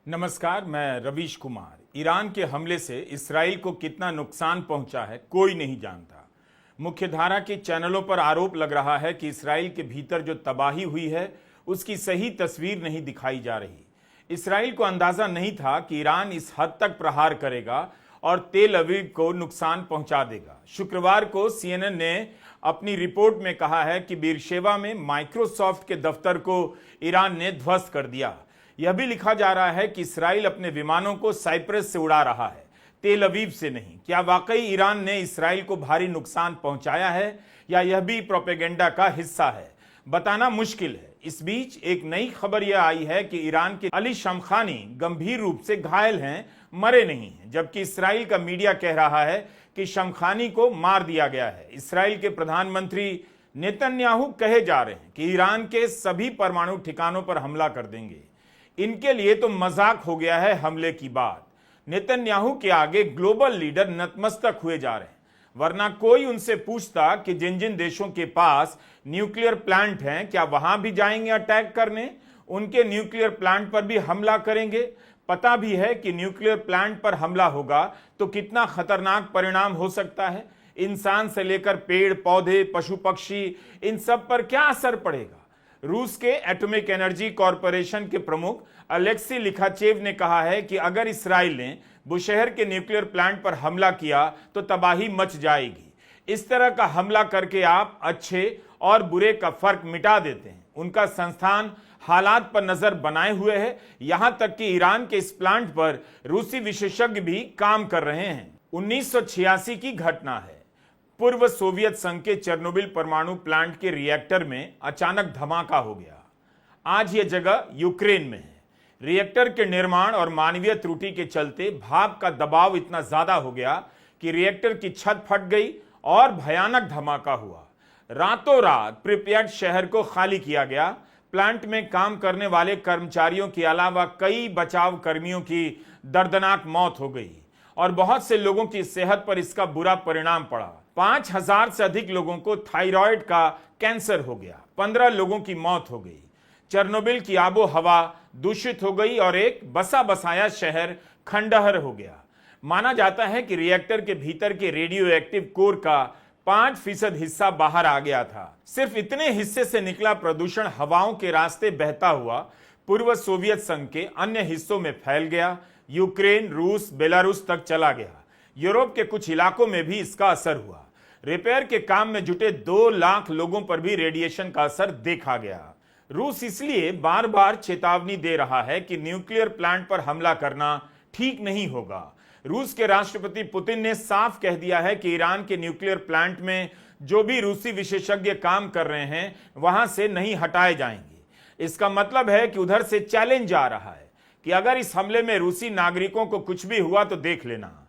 नमस्कार, मैं रवीश कुमार। ईरान के हमले से इस्राएल को कितना नुकसान पहुंचा है कोई नहीं जानता। मुख्यधारा के चैनलों पर आरोप लग रहा है कि इस्राएल के भीतर जो तबाही हुई है उसकी सही तस्वीर नहीं दिखाई जा रही। इस्राएल को अंदाजा नहीं था कि ईरान इस हद तक प्रहार करेगा और तेल अवीव को नुकसान पहुंचा देगा। शुक्रवार को CNN ने अपनी रिपोर्ट में कहा है कि बीरशेवा में माइक्रोसॉफ्ट के दफ्तर को ईरान ने ध्वस्त कर दिया। यह भी लिखा जा रहा है कि इस्राएल अपने विमानों को साइप्रस से उड़ा रहा है, तेल अवीव से नहीं। क्या वाकई ईरान ने इस्राएल को भारी नुकसान पहुंचाया है या यह भी प्रोपेगेंडा का हिस्सा है, बताना मुश्किल है। इस बीच एक नई खबर यह आई है कि ईरान के अली शमखानी गंभीर रूप से घायल हैं, मरे नहीं हैं, जबकि इस्राएल का मीडिया कह रहा है कि शमखानी को मार दिया गया है। इस्राएल के प्रधानमंत्री नेतन्याहू कहे जा रहे हैं कि ईरान के सभी परमाणु ठिकानों पर हमला कर देंगे। इनके लिए तो मजाक हो गया है हमले की बात। नेतन्याहू के आगे ग्लोबल लीडर नतमस्तक हुए जा रहे हैं, वरना कोई उनसे पूछता कि जिन जिन देशों के पास न्यूक्लियर प्लांट हैं क्या वहां भी जाएंगे अटैक करने, उनके न्यूक्लियर प्लांट पर भी हमला करेंगे। पता भी है कि न्यूक्लियर प्लांट पर हमला होगा तो कितना खतरनाक परिणाम हो सकता है। इंसान से लेकर पेड़ पौधे पशु पक्षी इन सब पर क्या असर पड़ेगा। रूस के एटॉमिक एनर्जी कॉरपोरेशन के प्रमुख अलेक्सी लिखाचेव ने कहा है कि अगर इस्राएल ने बुशहर के न्यूक्लियर प्लांट पर हमला किया तो तबाही मच जाएगी। इस तरह का हमला करके आप अच्छे और बुरे का फर्क मिटा देते हैं। उनका संस्थान हालात पर नजर बनाए हुए है, यहां तक कि ईरान के इस प्लांट पर रूसी विशेषज्ञ भी काम कर रहे हैं। 1986 की घटना है। पूर्व सोवियत संघ के चेर्नोबिल परमाणु प्लांट के रिएक्टर में अचानक धमाका हो गया। आज यह जगह यूक्रेन में है। रिएक्टर के निर्माण और मानवीय त्रुटि के चलते भाप का दबाव इतना ज्यादा हो गया कि रिएक्टर की छत फट गई और भयानक धमाका हुआ। रातों रात प्रिप्याट शहर को खाली किया गया। प्लांट में काम करने वाले कर्मचारियों के अलावा कई बचाव कर्मियों की दर्दनाक मौत हो गई और बहुत से लोगों की सेहत पर इसका बुरा परिणाम पड़ा। 5000 से अधिक लोगों को थायराइड का कैंसर हो गया। 15 लोगों की मौत हो गई। चेर्नोबिल की आबो हवा दूषित हो गई और एक बसा बसाया शहर खंडहर हो गया। माना जाता है कि रिएक्टर के भीतर के रेडियो एक्टिव कोर का 5% हिस्सा बाहर आ गया था। सिर्फ इतने हिस्से से निकला प्रदूषण हवाओं के रास्ते बहता हुआ पूर्व सोवियत संघ के अन्य हिस्सों में फैल गया। यूक्रेन, रूस, बेलारूस तक चला गया। यूरोप के कुछ इलाकों में भी इसका असर हुआ। रिपेयर के काम में जुटे 2 लाख लोगों पर भी रेडिएशन का असर देखा गया। रूस इसलिए बार बार चेतावनी दे रहा है कि न्यूक्लियर प्लांट पर हमला करना ठीक नहीं होगा। रूस के राष्ट्रपति पुतिन ने साफ कह दिया है कि ईरान के न्यूक्लियर प्लांट में जो भी रूसी विशेषज्ञ काम कर रहे हैं वहां से नहीं हटाए जाएंगे। इसका मतलब है कि उधर से चैलेंज आ रहा है कि अगर इस हमले में रूसी नागरिकों को कुछ भी हुआ तो देख लेना।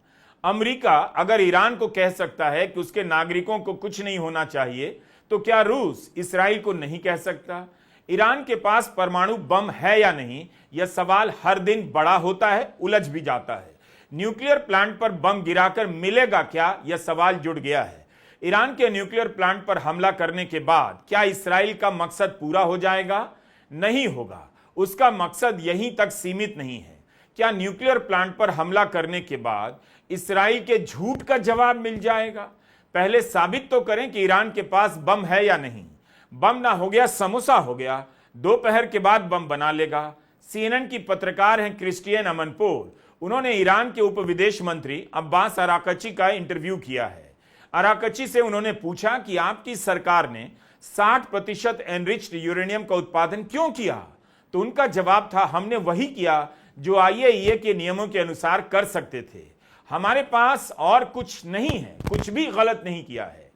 अमेरिका अगर ईरान को कह सकता है कि उसके नागरिकों को कुछ नहीं होना चाहिए तो क्या रूस इस्राएल को नहीं कह सकता। ईरान के पास परमाणु बम है या नहीं, यह सवाल हर दिन बड़ा होता है, उलझ भी जाता है। न्यूक्लियर प्लांट पर बम गिराकर मिलेगा क्या, यह सवाल जुड़ गया है। ईरान के न्यूक्लियर प्लांट पर हमला करने के बाद क्या इस्राएल का मकसद पूरा हो जाएगा? नहीं होगा। उसका मकसद यहीं तक सीमित नहीं है। क्या न्यूक्लियर प्लांट पर हमला करने के बाद इस्राएल के झूठ का जवाब मिल जाएगा? पहले साबित तो करें कि ईरान के पास बम है या नहीं। बम ना हो गया समोसा हो गया, दोपहर के बाद बम बना लेगा। CNN की पत्रकार हैं क्रिस्टियन अमनपोर। उन्होंने ईरान के उप विदेश मंत्री अब्बास अराकची का इंटरव्यू किया है। अराकची से उन्होंने पूछा कि आपकी सरकार ने 60% एनरिच्ड यूरेनियम का उत्पादन क्यों किया? तो उनका जवाब था, हमने वही किया जो IAEA के नियमों के अनुसार कर सकते थे। हमारे पास और कुछ नहीं है, कुछ भी गलत नहीं किया है।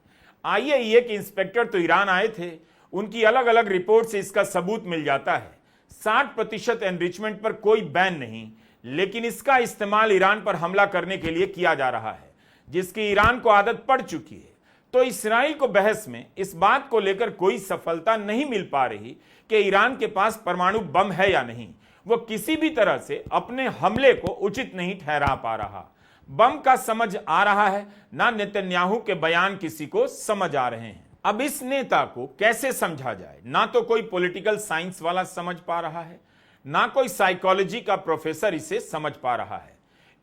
IAEA के इंस्पेक्टर तो ईरान आए थे, उनकी अलग अलग रिपोर्ट से इसका सबूत मिल जाता है। 60% एनरिचमेंट पर कोई बैन नहीं, लेकिन इसका इस्तेमाल ईरान पर हमला करने के लिए किया जा रहा है, जिसकी ईरान को आदत पड़ चुकी है। तो इस्राएल को बहस में इस बात को लेकर कोई सफलता नहीं मिल पा रही कि ईरान के पास परमाणु बम है या नहीं। वो किसी भी तरह से अपने हमले को उचित नहीं ठहरा पा रहा। बम का समझ आ रहा है ना, नेतन्याहू के बयान किसी को समझ आ रहे हैं। अब इस नेता को कैसे समझा जाए? ना तो कोई पॉलिटिकल साइंस वाला समझ पा रहा है, ना कोई साइकोलॉजी का प्रोफेसर इसे समझ पा रहा है।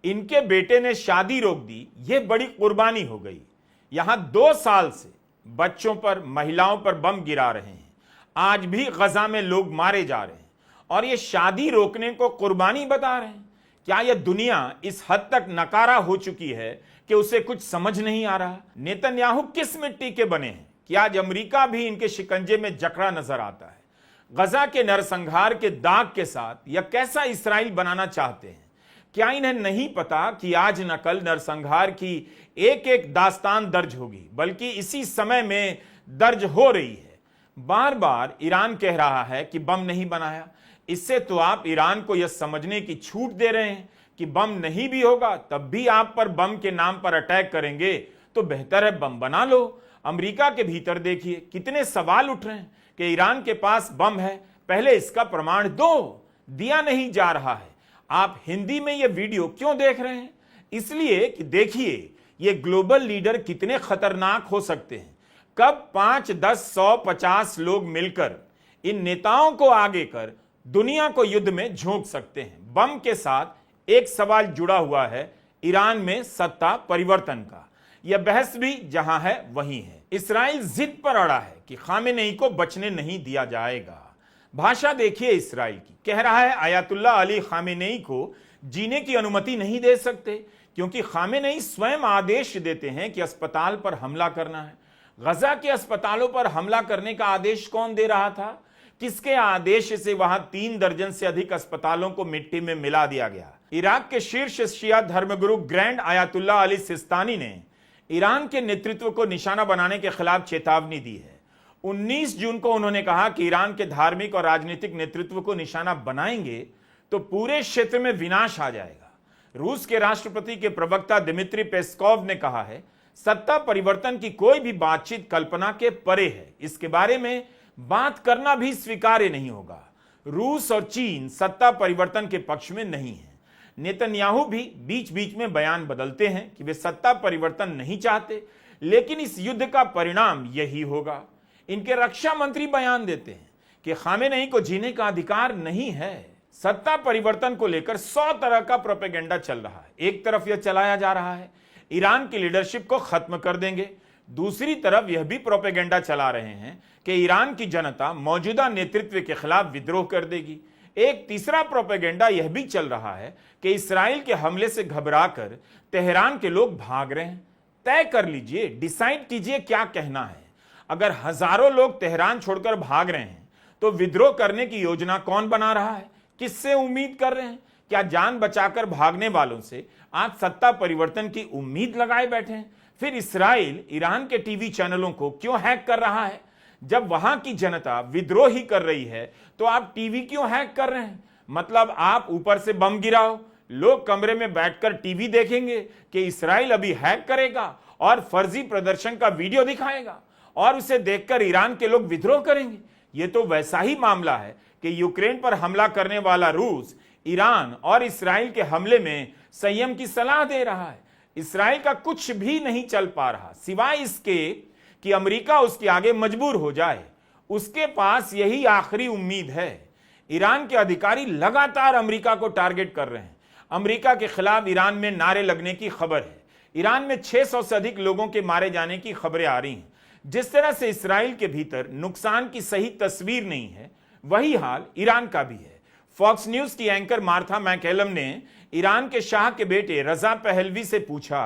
इनके बेटे ने शादी रोक दी, यह बड़ी कुर्बानी हो गई। यहां 2 साल से बच्चों पर, महिलाओं पर बम गिरा रहे हैं। आज भी गजा में लोग मारे जा रहे हैं और ये शादी रोकने को कुर्बानी बता रहे हैं। क्या यह दुनिया इस हद तक नकारा हो चुकी है कि उसे कुछ समझ नहीं आ रहा? नेतन्याहू किस मिट्टी के बने हैं कि आज अमेरिका भी इनके शिकंजे में जकड़ा नजर आता है? गजा के नरसंहार के दाग के साथ यह कैसा इसराइल बनाना चाहते हैं? क्या इन्हें नहीं पता कि आज न कल नरसंहार की एक एक दास्तान दर्ज होगी, बल्कि इसी समय में दर्ज हो रही है। बार बार ईरान कह रहा है कि बम नहीं बनाया। इससे तो आप ईरान को यह समझने की छूट दे रहे हैं कि बम नहीं भी होगा तब भी आप पर बम के नाम पर अटैक करेंगे, तो बेहतर है बम बना लो। अमेरिका के भीतर देखिए कितने सवाल उठ रहे हैं कि ईरान के पास बम है, पहले इसका प्रमाण दो। दिया नहीं जा रहा है। आप हिंदी में यह वीडियो क्यों देख रहे हैं? इसलिए कि देखिए ये ग्लोबल लीडर कितने खतरनाक हो सकते हैं। कब 5, 10, 100, 50 लोग मिलकर इन नेताओं को आगे कर दुनिया को युद्ध में झोंक सकते हैं। बम के साथ एक सवाल जुड़ा हुआ है, ईरान में सत्ता परिवर्तन का। यह बहस भी जहां है वहीं है। इसराइल जिद पर अड़ा है कि खामेनेई को बचने नहीं दिया जाएगा। भाषा देखिए इसराइल की, कह रहा है अयातुल्ला अली खामेनेई को जीने की अनुमति नहीं दे सकते, क्योंकि खामेनेई स्वयं आदेश देते हैं कि अस्पताल पर हमला करना है। गजा के अस्पतालों पर हमला करने का आदेश कौन दे रहा था? किसके आदेश से वहां 3 दर्जन से अधिक अस्पतालों को मिट्टी में मिला दिया गया? इराक के शीर्ष शिया धर्मगुरु ग्रैंड अयातुल्ला अली सिस्तानी ने ईरान के नेतृत्व को निशाना बनाने के खिलाफ चेतावनी दी है। 19 जून को उन्होंने कहा कि ईरान के धार्मिक और राजनीतिक नेतृत्व को निशाना बनाएंगे तो पूरे क्षेत्र में विनाश आ जाएगा। रूस के राष्ट्रपति के प्रवक्ता दिमित्री पेस्कोव ने कहा है, सत्ता परिवर्तन की कोई भी बातचीत कल्पना के परे है। इसके बारे में बात करना भी स्वीकार्य नहीं होगा। रूस और चीन सत्ता परिवर्तन के पक्ष में नहीं है। नेतन्याहू भी बीच बीच में बयान बदलते हैं कि वे सत्ता परिवर्तन नहीं चाहते, लेकिन इस युद्ध का परिणाम यही होगा। इनके रक्षा मंत्री बयान देते हैं कि खामेनेई को जीने का अधिकार नहीं है। सत्ता परिवर्तन को लेकर 100 तरह का प्रोपेगेंडा चल रहा है। एक तरफ यह चलाया जा रहा है ईरान की लीडरशिप को खत्म कर देंगे, दूसरी तरफ यह भी प्रोपेगेंडा चला रहे हैं कि ईरान की जनता मौजूदा नेतृत्व के खिलाफ विद्रोह कर देगी। एक तीसरा प्रोपेगेंडा यह भी चल रहा है कि इसराइल के हमले से घबराकर तेहरान के लोग भाग रहे हैं। तय कर लीजिए, डिसाइड कीजिए क्या कहना है। अगर हजारों लोग तेहरान छोड़कर भाग रहे हैं तो विद्रोह करने की योजना कौन बना रहा है? किससे उम्मीद कर रहे हैं? क्या जान बचाकर भागने वालों से आज सत्ता परिवर्तन की उम्मीद लगाए बैठे हैं? फिर इसराइल ईरान के टीवी चैनलों को क्यों हैक कर रहा है? जब वहां की जनता विद्रोह ही कर रही है तो आप टीवी क्यों हैक कर रहे हैं? मतलब आप ऊपर से बम गिराओ, लोग कमरे में बैठकर टीवी देखेंगे कि इसराइल अभी हैक करेगा और फर्जी प्रदर्शन का वीडियो दिखाएगा और उसे देखकर ईरान के लोग विद्रोह करेंगे। यह तो वैसा ही मामला है कि यूक्रेन पर हमला करने वाला रूस ईरान और इसराइल के हमले में संयम की सलाह दे रहा है। इसराइल का कुछ भी नहीं चल पा रहा सिवाय इसके कि अमेरिका उसके आगे मजबूर हो जाए। उसके पास यही आखिरी उम्मीद है। ईरान के अधिकारी लगातार अमेरिका को टारगेट कर रहे हैं। अमेरिका के खिलाफ ईरान में नारे लगने की खबर है। ईरान में 600 से अधिक लोगों के मारे जाने की खबरें आ रही हैं। जिस तरह से इसराइल के भीतर नुकसान की सही तस्वीर नहीं है, वही हाल ईरान का भी है। फॉक्स न्यूज की एंकर मार्था मैकेलम ने ईरान के शाह के बेटे रजा पहलवी से पूछा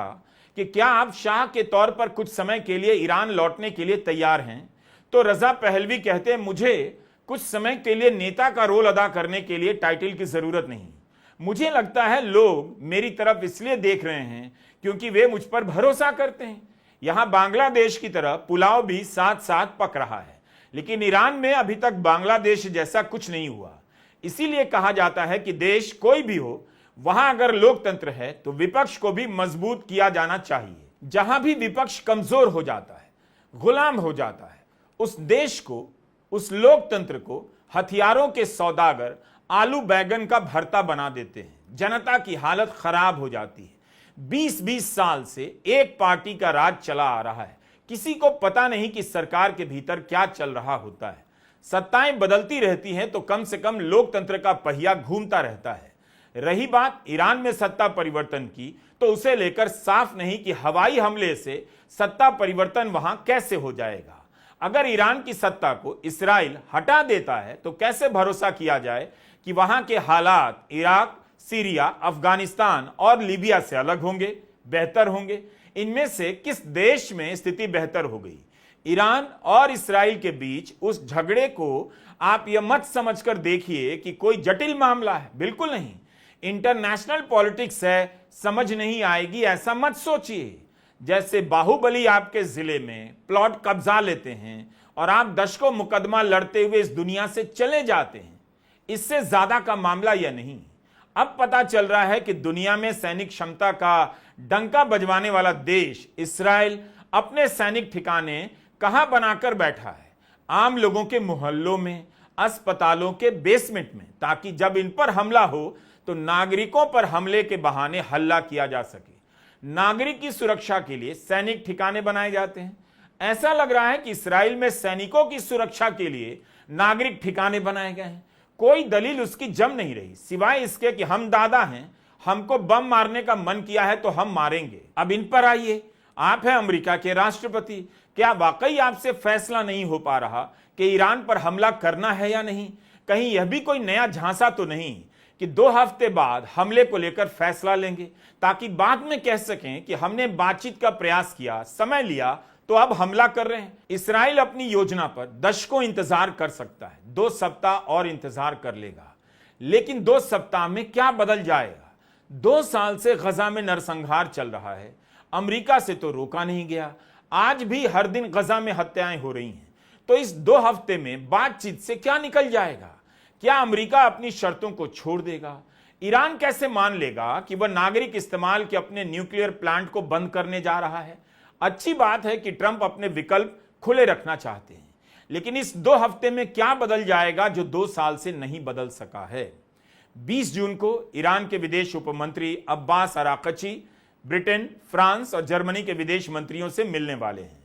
कि क्या आप शाह के तौर पर कुछ समय के लिए ईरान लौटने के लिए तैयार हैं? तो रजा पहलवी कहते हैं, मुझे कुछ समय के लिए नेता का रोल अदा करने के लिए टाइटल की जरूरत नहीं। मुझे लगता है लोग मेरी तरफ इसलिए देख रहे हैं क्योंकि वे मुझ पर भरोसा करते हैं। यहां बांग्लादेश की तरह पुलाव भी साथ साथ पक रहा है, लेकिन ईरान में अभी तक बांग्लादेश जैसा कुछ नहीं हुआ। इसीलिए कहा जाता है कि देश कोई भी हो, वहां अगर लोकतंत्र है तो विपक्ष को भी मजबूत किया जाना चाहिए। जहां भी विपक्ष कमजोर हो जाता है, गुलाम हो जाता है, उस देश को, उस लोकतंत्र को हथियारों के सौदागर आलू बैगन का भरता बना देते हैं। जनता की हालत खराब हो जाती है। 20-20 साल से एक पार्टी का राज चला आ रहा है। किसी को पता नहीं कि सरकार के भीतर क्या चल रहा होता है। सत्ताएं बदलती रहती हैं तो कम से कम लोकतंत्र का पहिया घूमता रहता है। रही बात ईरान में सत्ता परिवर्तन की, तो उसे लेकर साफ नहीं कि हवाई हमले से सत्ता परिवर्तन वहां कैसे हो जाएगा। अगर ईरान की सत्ता को इस्राइल हटा देता है तो कैसे भरोसा किया जाए कि वहां के हालात इराक, सीरिया, अफगानिस्तान और लीबिया से अलग होंगे, बेहतर होंगे? इनमें से किस देश में स्थिति बेहतर हो गई? ईरान और इस्राइल के बीच उस झगड़े को आप यह मत समझकर देखिए कि कोई जटिल मामला है, बिल्कुल नहीं। इंटरनेशनल पॉलिटिक्स है, समझ नहीं आएगी ऐसा मत सोचिए। जैसे बाहुबली आपके जिले में प्लॉट कब्जा लेते हैं और आप दशकों मुकदमा लड़ते हुए इस दुनिया से चले जाते हैं, इससे ज्यादा का मामला यह नहीं। अब पता चल रहा है कि दुनिया में सैनिक क्षमता का डंका बजवाने वाला देश इस्राइल अपने सैनिक ठिकाने कहां बनाकर बैठा है? आम लोगों के मोहल्लों में, अस्पतालों के बेसमेंट में, ताकि जब इन पर हमला हो तो नागरिकों पर हमले के बहाने हल्ला किया जा सके। नागरिक की सुरक्षा के लिए सैनिक ठिकाने बनाए जाते हैं। ऐसा लग रहा है कि इस्राइल में सैनिकों की सुरक्षा के लिए नागरिक ठिकाने बनाए गए हैं। कोई दलील उसकी जम नहीं रही, सिवाय इसके कि हम दादा हैं, हमको बम मारने का मन किया है तो हम मारेंगे। अब इन पर आइए, आप हैं अमेरिका के राष्ट्रपति, क्या वाकई आपसे फैसला नहीं हो पा रहा कि ईरान पर हमला करना है या नहीं? कहीं यह भी कोई नया झांसा तो नहीं कि 2 हफ्ते बाद हमले को लेकर फैसला लेंगे, ताकि बाद में कह सकें कि हमने बातचीत का प्रयास किया, समय लिया, तो अब हमला कर रहे हैं? इस्राइल अपनी योजना पर दशकों इंतजार कर सकता है, 2 सप्ताह और इंतजार कर लेगा, लेकिन 2 सप्ताह में क्या बदल जाएगा? 2 साल से गजा में नरसंहार चल रहा है, अमेरिका से तो रोका नहीं गया, आज भी हर दिन गजा में हत्याएं हो रही हैं। तो इस 2 हफ्ते में बातचीत से क्या निकल जाएगा? क्या अमेरिका अपनी शर्तों को छोड़ देगा? ईरान कैसे मान लेगा कि वह नागरिक इस्तेमाल के अपने न्यूक्लियर प्लांट को बंद करने जा रहा है? अच्छी बात है कि ट्रंप अपने विकल्प खुले रखना चाहते हैं, लेकिन इस 2 हफ्ते में क्या बदल जाएगा जो 2 साल से नहीं बदल सका है? 20 जून को ईरान के विदेश उपमंत्री अब्बास अराकची ब्रिटेन, फ्रांस और जर्मनी के विदेश मंत्रियों से मिलने वाले हैं।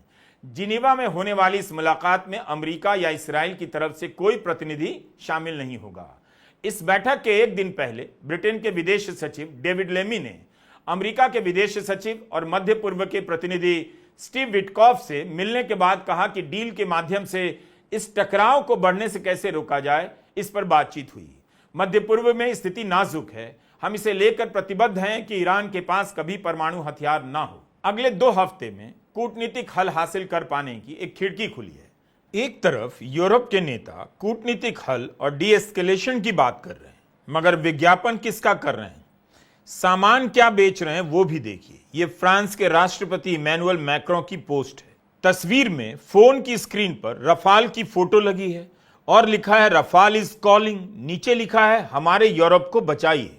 जिनेवा में होने वाली इस मुलाकात में अमेरिका या इस्राइल की तरफ से कोई प्रतिनिधि शामिल नहीं होगा। इस बैठक के एक दिन पहले ब्रिटेन के विदेश सचिव डेविड लेमी ने अमेरिका के विदेश सचिव और मध्य पूर्व के प्रतिनिधि स्टीव विटकॉफ से मिलने के बाद कहा कि डील के माध्यम से इस टकराव को बढ़ने से कैसे रोका जाए, इस पर बातचीत हुई। मध्य पूर्व में स्थिति नाजुक है, हम इसे लेकर प्रतिबद्ध हैं कि ईरान के पास कभी परमाणु हथियार ना हो। अगले 2 हफ्ते में कूटनीतिक हल हासिल कर पाने की एक खिड़की खुली है। एक तरफ यूरोप के नेता कूटनीतिक हल और डी एस्केलेशन की बात कर रहे हैं, मगर विज्ञापन किसका कर रहे हैं? सामान क्या बेच रहे हैं वो भी देखिए। ये फ्रांस के राष्ट्रपति इमैनुअल मैक्रों की पोस्ट है। तस्वीर में फोन की स्क्रीन पर रफाल की फोटो लगी है और लिखा है रफाल इज कॉलिंग। नीचे लिखा है हमारे यूरोप को बचाइए।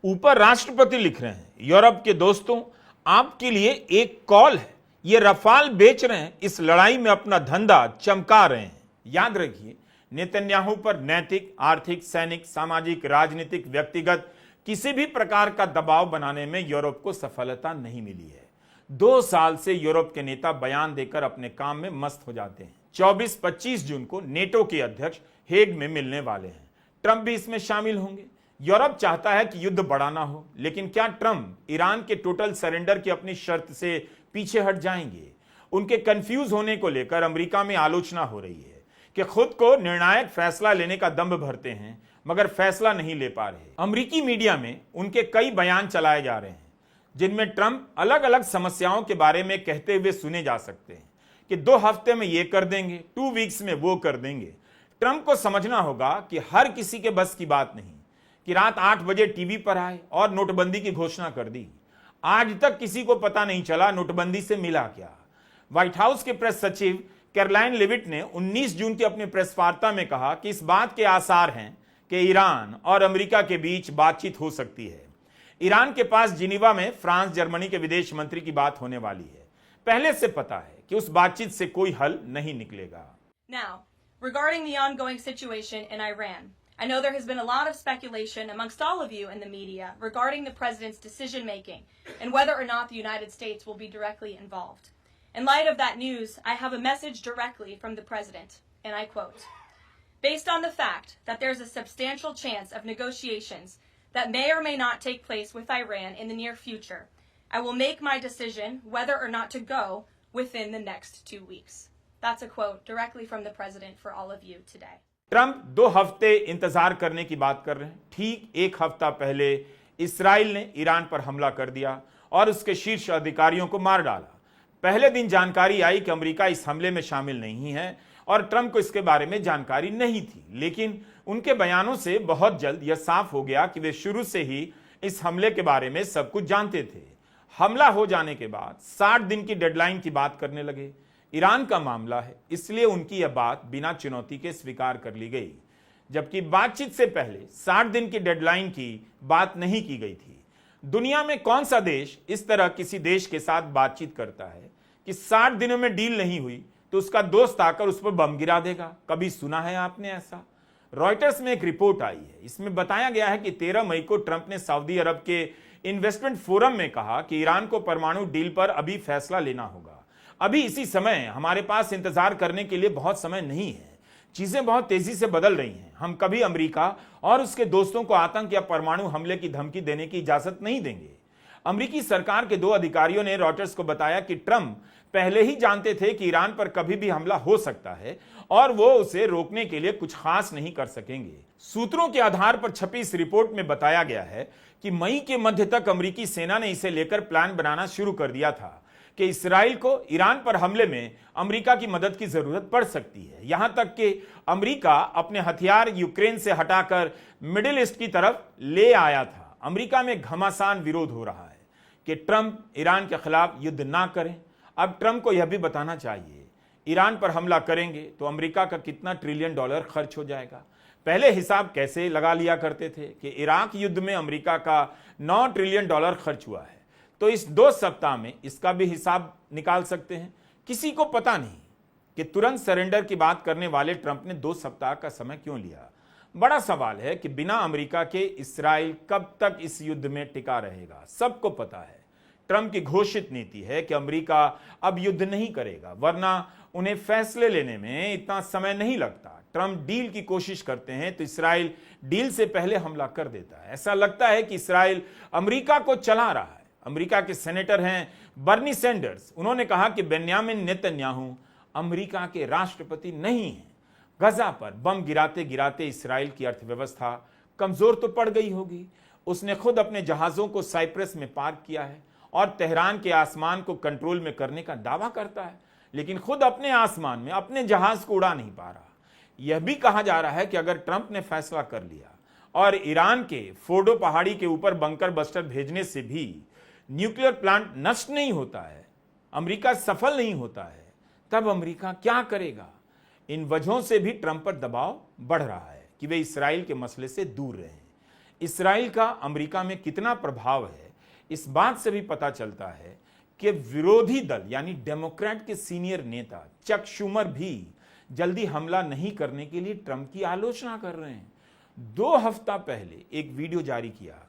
ऊपर राष्ट्रपति लिख रहे हैं यूरोप के दोस्तों, आपके लिए एक कॉल है। ये रफाल बेच रहे हैं, इस लड़ाई में अपना धंधा चमका रहे हैं। याद रखिए, नेतन्याहू पर नैतिक, आर्थिक, सैनिक, सामाजिक, राजनीतिक, व्यक्तिगत किसी भी प्रकार का दबाव बनाने में यूरोप को सफलता नहीं मिली है। 2 साल से यूरोप के नेता बयान देकर अपने काम में मस्त हो जाते हैं। 24-25 जून को नेटो के अध्यक्ष हेग में मिलने वाले हैं। ट्रंप भी इसमें शामिल होंगे। यूरोप चाहता है कि युद्ध बड़ा ना हो, लेकिन क्या ट्रंप ईरान के टोटल सरेंडर की अपनी शर्त से पीछे हट जाएंगे? उनके कंफ्यूज होने को लेकर अमेरिका में आलोचना हो रही है कि खुद को निर्णायक फैसला लेने का दम्भ भरते हैं, मगर फैसला नहीं ले पा रहे। अमेरिकी मीडिया में उनके कई बयान चलाए जा रहे हैं, जिनमें ट्रंप अलग अलग समस्याओं के बारे में कहते हुए सुने जा सकते हैं कि 2 हफ्ते में ये कर देंगे, 2 वीक्स में वो कर देंगे। ट्रंप को समझना होगा कि हर किसी के बस की बात नहीं कि रात 8 बजे टीवी पर आए और नोटबंदी की घोषणा कर दी। आज तक किसी को पता नहीं चला नोटबंदी से मिला क्या। व्हाइट हाउस के प्रेस सचिव कैरोलाइन लेविट ने 19 जून की अपनी प्रेस वार्ता में कहा कि इस बात के आसार हैं कि ईरान और अमेरिका के बीच बातचीत हो सकती है। ईरान के पास जिनेवा में फ्रांस, जर्मनी के विदेश मंत्री की बात होने वाली है। पहले से पता है कि उस बातचीत से कोई हल नहीं निकलेगा। Now, regarding the ongoing situation in Iran, I know there has been a lot of speculation amongst all of you in the media regarding the president's decision making and whether or not the United States will be directly involved. In light of that news, I have a message directly from the president, and I quote, Based on the fact that there's a substantial chance of negotiations that may or may not take place with Iran in the near future, I will make my decision whether or not to go within the next 2 weeks. That's a quote directly from the president for all of you today. Trump 2 हफ्ते इंतजार करने की बात कर रहे हैं। ठीक 1 हफ्ता पहले इसराइल ने ईरान पर हमला कर दिया और उसके शीर्ष अधिकारियों को मार डाला। पहले दिन जानकारी आई कि अमेरिका इस हमले में शामिल नहीं है और ट्रंप को इसके बारे में जानकारी नहीं थी, लेकिन उनके बयानों से बहुत जल्द यह साफ हो गया कि वे शुरू से ही इस हमले के बारे में सब कुछ जानते थे। हमला हो जाने के बाद 60 दिन की डेडलाइन की बात करने लगे। ईरान का मामला है, इसलिए उनकी यह बात बिना चुनौती के स्वीकार कर ली गई, जबकि बातचीत से पहले 60 दिन की डेडलाइन की बात नहीं की गई थी। दुनिया में कौन सा देश इस तरह किसी देश के साथ बातचीत करता है कि 60 दिनों में डील नहीं हुई तो उसका दोस्त आकर उस पर बम गिरा देगा? कभी सुना है आपने ऐसा? रॉयटर्स में एक रिपोर्ट आई है, इसमें बताया गया है कि 13 मई को ट्रंप ने सऊदी अरब के इन्वेस्टमेंट फोरम में कहा कि ईरान को परमाणु डील पर अभी फैसला लेना होगा। अभी इसी समय हमारे पास इंतजार करने के लिए बहुत समय नहीं है, चीजें बहुत तेजी से बदल रही हैं। हम कभी अमेरिका और उसके दोस्तों को आतंक या परमाणु हमले की धमकी देने की इजाजत नहीं देंगे। अमेरिकी सरकार के 2 अधिकारियों ने रॉयटर्स को बताया कि ट्रंप पहले ही जानते थे कि ईरान पर कभी भी हमला हो सकता है और वो उसे रोकने के लिए कुछ खास नहीं कर सकेंगे। सूत्रों के आधार पर छपी इस रिपोर्ट में बताया गया है कि मई के मध्य तक अमेरिकी सेना ने इसे लेकर प्लान बनाना शुरू कर दिया था कि इसराइल को ईरान पर हमले में अमेरिका की मदद की जरूरत पड़ सकती है। यहां तक कि अमेरिका अपने हथियार यूक्रेन से हटाकर मिडिल ईस्ट की तरफ ले आया था। अमेरिका में घमासान विरोध हो रहा है कि ट्रंप ईरान के खिलाफ युद्ध ना करें। अब ट्रंप को यह भी बताना चाहिए, ईरान पर हमला करेंगे तो अमेरिका का कितना ट्रिलियन डॉलर खर्च हो जाएगा। पहले हिसाब कैसे लगा लिया करते थे कि इराक युद्ध में अमेरिका का 9 ट्रिलियन डॉलर खर्च हुआ है, तो इस 2 सप्ताह में इसका भी हिसाब निकाल सकते हैं। किसी को पता नहीं कि तुरंत सरेंडर की बात करने वाले ट्रंप ने 2 सप्ताह का समय क्यों लिया। बड़ा सवाल है कि बिना अमेरिका के इसराइल कब तक इस युद्ध में टिका रहेगा। सबको पता है ट्रंप की घोषित नीति है कि अमेरिका अब युद्ध नहीं करेगा, वरना उन्हें फैसले लेने में इतना समय नहीं लगता। ट्रंप डील की कोशिश करते हैं तो इसराइल डील से पहले हमला कर देता है। ऐसा लगता है कि इसराइल अमेरिका को चला रहा है। अमेरिका के सेनेटर हैं बर्नी सैंडर्स, उन्होंने कहा कि बेन्यामिन नेतन्याहू अमेरिका के राष्ट्रपति नहीं हैं। गजा पर बम गिराते गिराते इसराइल की अर्थव्यवस्था कमजोर तो पड़ गई होगी। उसने खुद अपने जहाजों को साइप्रस में पार्क किया है और तेहरान के आसमान को कंट्रोल में करने का दावा करता है, लेकिन खुद अपने आसमान में अपने जहाज को उड़ा नहीं पा रहा। यह भी कहा जा रहा है कि अगर ट्रंप ने फैसला कर लिया और ईरान के फोर्डो पहाड़ी के ऊपर बंकर बस्टर भेजने से भी न्यूक्लियर प्लांट नष्ट नहीं होता है, अमेरिका सफल नहीं होता है, तब अमेरिका क्या करेगा? इन वजहों से भी ट्रंप पर दबाव बढ़ रहा है कि वे इसराइल के मसले से दूर रहें। इसराइल का अमेरिका में कितना प्रभाव है, इस बात से भी पता चलता है कि विरोधी दल यानी डेमोक्रेट के सीनियर नेता चक शूमर भी जल्दी हमला नहीं करने के लिए ट्रंप की आलोचना कर रहे हैं। 2 हफ्ता पहले एक वीडियो जारी किया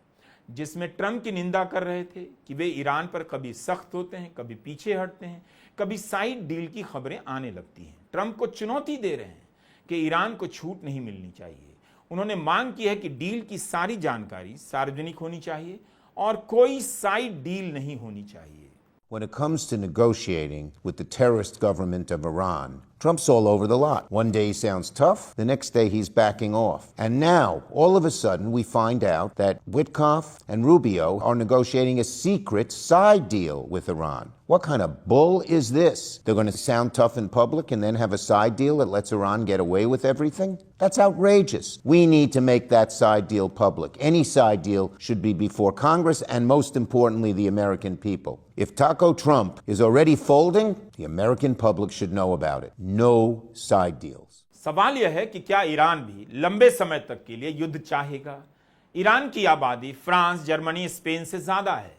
जिसमें ट्रंप की निंदा कर रहे थे कि वे ईरान पर कभी सख्त होते हैं, कभी पीछे हटते हैं, कभी साइड डील की खबरें आने लगती हैं। ट्रंप को चुनौती दे रहे हैं कि ईरान को छूट नहीं मिलनी चाहिए। उन्होंने मांग की है कि डील की सारी जानकारी सार्वजनिक होनी चाहिए और कोई साइड डील नहीं होनी चाहिए। When it comes to negotiating with the terrorist government of Iran, Trump's all over the lot. One day he sounds tough, the next day he's backing off. And now, all of a sudden, we find out that Witkoff and Rubio are negotiating a secret side deal with Iran. What kind of bull is this? They're going to sound tough in public and then have a side deal that lets Iran get away with everything? That's outrageous. We need to make that side deal public. Any side deal should be before Congress and, most importantly, the American people. If Taco Trump is already folding, the American public should know about it. No side deals. सवाल यह है कि क्या Iran भी लंबे समय तक के लिए युद्ध चाहेगा? ईरान की आबादी फ्रांस, जर्मनी, स्पेन से ज्यादा है।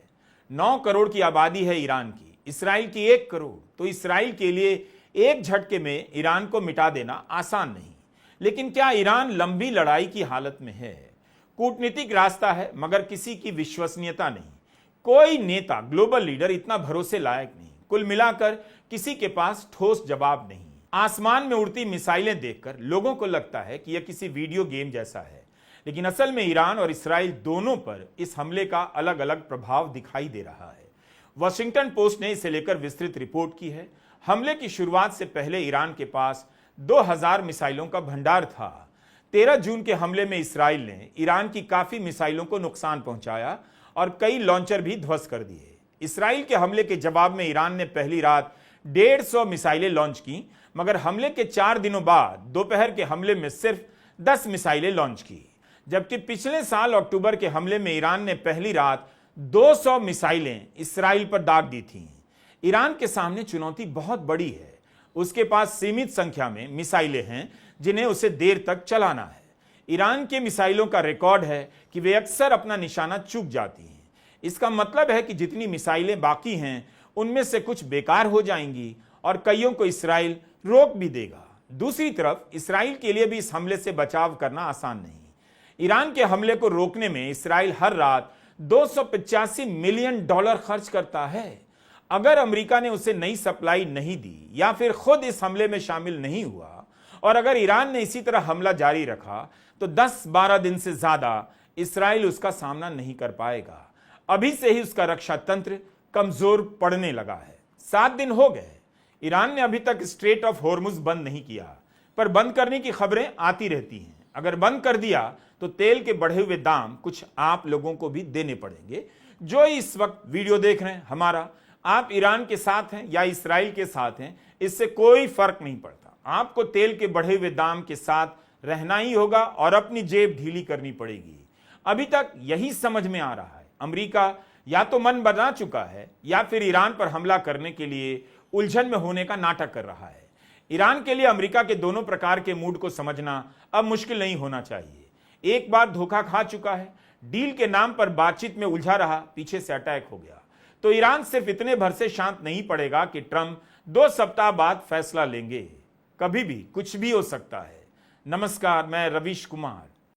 9 करोड़ की आबादी है ईरान की, इसराइल की 1 करोड़। तो इसराइल के लिए एक झटके में ईरान को मिटा देना आसान नहीं। लेकिन क्या ईरान लंबी लड़ाई की हालत में है? कूटनीतिक रास्ता है, मगर किसी की विश्वसनीयता नहीं। कोई नेता, ग्लोबल लीडर इतना भरोसे लायक नहीं। कुल मिलाकर किसी के पास ठोस जवाब नहीं। आसमान में उड़ती मिसाइलें देखकर लोगों को लगता है कि यह किसी वीडियो गेम जैसा है, लेकिन असल में ईरान और इसराइल दोनों पर इस हमले का अलग अलग प्रभाव दिखाई दे रहा है। वॉशिंगटन पोस्ट ने इसे लेकर विस्तृत रिपोर्ट की है। हमले की शुरुआत से पहले ईरान के पास 2000 मिसाइलों का भंडार था। 13 जून के हमले में इसराइल ने ईरान की काफी मिसाइलों को नुकसान पहुंचाया और कई लॉन्चर भी ध्वस्त कर दिए। इसराइल के हमले के जवाब में ईरान ने पहली रात 150 मिसाइलें लॉन्च की, मगर हमले के 4 दिनों बाद दोपहर के हमले में सिर्फ 10 मिसाइलें लॉन्च की। जबकि पिछले साल अक्टूबर के हमले में ईरान ने पहली रात 200 मिसाइलें इसराइल पर दाग दी थीं। ईरान के सामने चुनौती बहुत बड़ी है। उसके पास सीमित संख्या में मिसाइलें हैं जिन्हें उसे देर तक चलाना है। ईरान के मिसाइलों का रिकॉर्ड है कि वे अक्सर अपना निशाना चूक जाती हैं। इसका मतलब है कि जितनी मिसाइलें बाकी हैं उनमें से कुछ बेकार हो जाएंगी और कईयों को इसराइल रोक भी देगा। दूसरी तरफ इसराइल के लिए भी इस हमले से बचाव करना आसान नहीं। ईरान के हमले को रोकने में इसराइल हर रात $285 मिलियन खर्च करता है। अगर अमेरिका ने उसे नई सप्लाई नहीं दी या फिर खुद इस हमले में शामिल नहीं हुआ और अगर ईरान ने इसी तरह हमला जारी रखा तो 10-12 दिन से ज्यादा इसराइल उसका सामना नहीं कर पाएगा। अभी से ही उसका रक्षा तंत्र कमजोर पड़ने लगा है। 7 दिन हो गए, ईरान ने अभी तक स्ट्रेट ऑफ होर्मुज बंद नहीं किया, पर बंद करने की खबरें आती रहती हैं। अगर बंद कर दिया तो तेल के बढ़े हुए दाम कुछ आप लोगों को भी देने पड़ेंगे। जो इस वक्त वीडियो देख रहे हैं हमारा, आप ईरान के साथ हैं या इसराइल के साथ हैं, इससे कोई फर्क नहीं पड़ता। आपको तेल के बढ़े हुए दाम के साथ रहना ही होगा और अपनी जेब ढीली करनी पड़ेगी। अभी तक यही समझ में आ रहा है, अमेरिका या तो मन बना चुका है या फिर ईरान पर हमला करने के लिए उलझन में होने का नाटक कर रहा है। ईरान के लिए अमेरिका के दोनों प्रकार के मूड को समझना अब मुश्किल नहीं होना चाहिए। एक बार धोखा खा चुका है, डील के नाम पर बातचीत में उलझा रहा, पीछे से अटैक हो गया। तो ईरान सिर्फ इतने भर से शांत नहीं पड़ेगा कि ट्रंप 2 सप्ताह बाद फैसला लेंगे। कभी भी कुछ भी हो सकता है। नमस्कार, मैं रवीश कुमार।